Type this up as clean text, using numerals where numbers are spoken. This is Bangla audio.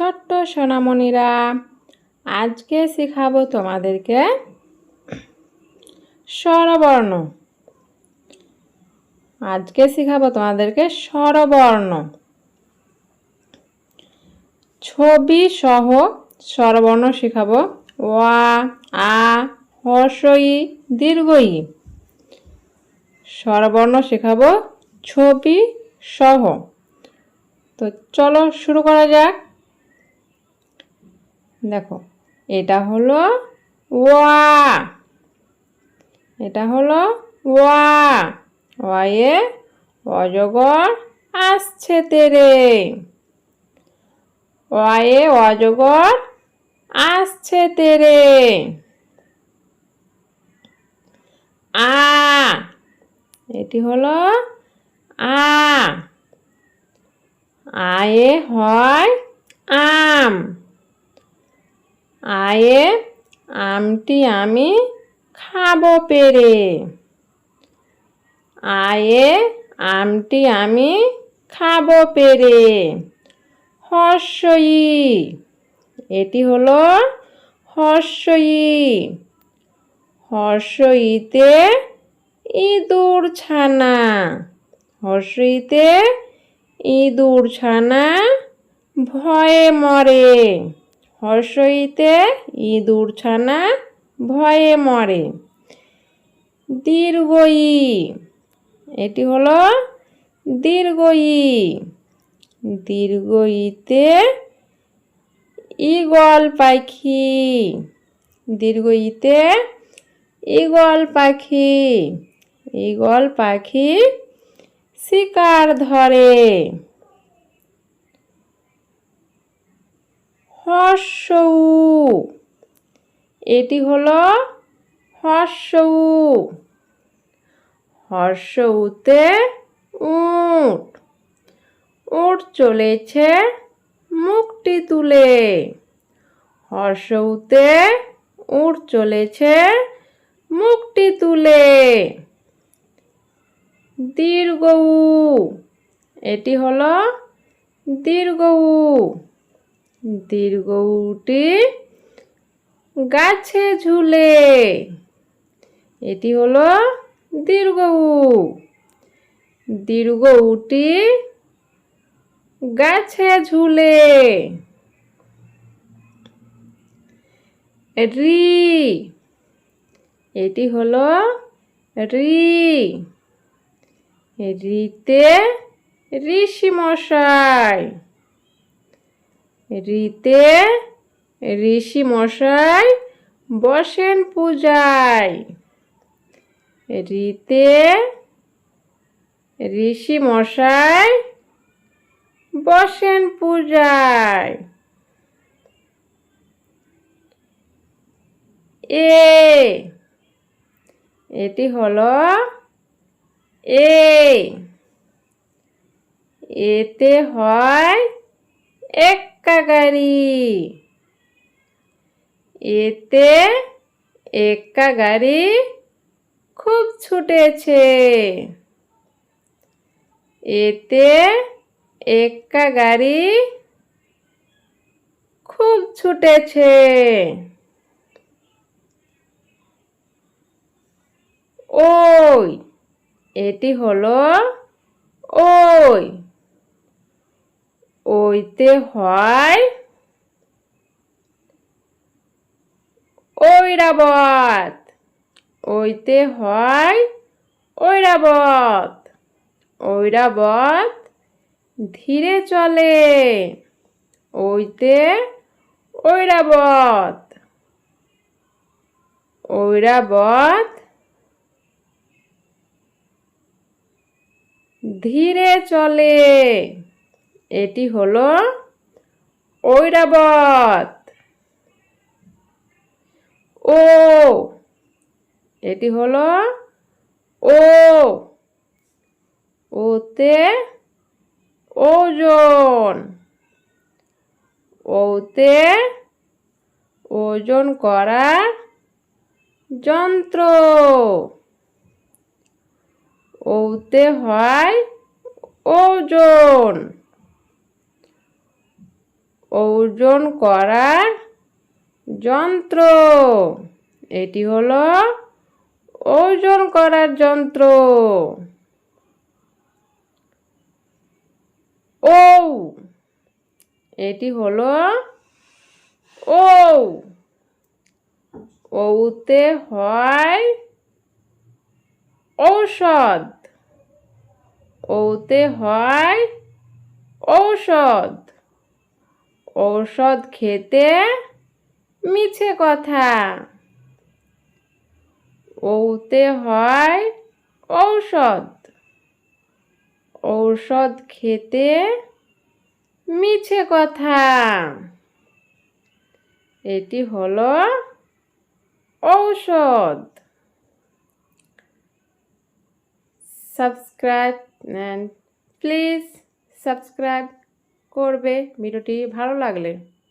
ছোট্ট সোনামণিরা, আজকে শেখাবো তোমাদেরকে স্বরবর্ণ। স্বরবর্ণ। ছবি সহ স্বরবর্ণ শেখাবো। ওয়া, আ, হর্ষই, দীর্ঘই। স্বরবর্ণ শেখাবো ছবি সহ। তো চলো শুরু করা যাক। দেখো, এটা হলো ওয়া। ওয়ায়ে অজগর আসছে তেরে। ওয়ায়ে অজগর আসছে তেরে। আ, এটি হলো আ। আয়ে হয় আম। আয়ে আমটি আমি খাবো পেরে। আয়ে আমটি আমি খাবো পেরে। হর্ষই, এটি হলো হর্ষই। হর্ষইতে ইঁদুর ছানা। হর্ষইতে ইঁদুর ছানা ভয়ে মরে। হর্ষইতে ইঁদুর ছানা ভয়ে মরে। দীর্ঘই, এটি হলো দীর্ঘই। দীর্ঘইতে ঈগল পাখি। দীর্ঘইতে ঈগল পাখি। ঈগল পাখি শিকার ধরে। হর্ষউ, এটি হলো হর্ষউ। হর্ষউতে উট। উট চলেছে মুখটি তুলে। হর্ষউতে উট চলেছে মুখটি তুলে। দীর্ঘউ, এটি হলো দীর্ঘউ। দীর্ঘউটি গাছে ঝুলে। এটি হলো দীর্ঘউ। দীর্ঘউটি গাছে ঝুলে। রি, এটি হলো রি। রিতে ঋষি মশাই। রিতে ঋষি মশাই বসেন পূজায়। রিতে ঋষি মশাই বসেন পূজায়। এটি হলো এ। এতে হয় এক্কা গাড়ি। এতে এক্কা গাড়ি খুব ছুটেছে। এতে এক্কা গাড়ি খুব ছুটেছে। ওই, এটি হলো ওই। ওইতে হয় ঐরাবত। ওইতে হয় ঐরাবত। ঐরাবত ধীরে চলে। ওইতে ঐরাবত। ঐরাবত ধীরে চলে। এটি হলো ঐরাবত। ও, এটি হলো ও। ওতে ওজন। ওতে ওজন করার যন্ত্র। ওতে হয় ওজন। ওজন করার যন্ত্র। এটি হলো ওজন করার যন্ত্র। ঔ, এটি হলো ঔ। ঔতে হয় ঔষধ। ঔতে হয় ঔষধ। ঔষধ খেতে মিছে কথা। ঔতে হয় ঔষধ। ঔষধ খেতে মিছে কথা। এটি হলো ঔষধ। সাবস্ক্রাইব অ্যান্ড প্লিজ সাবস্ক্রাইব করবে ভিডিওটি ভালো লাগলে।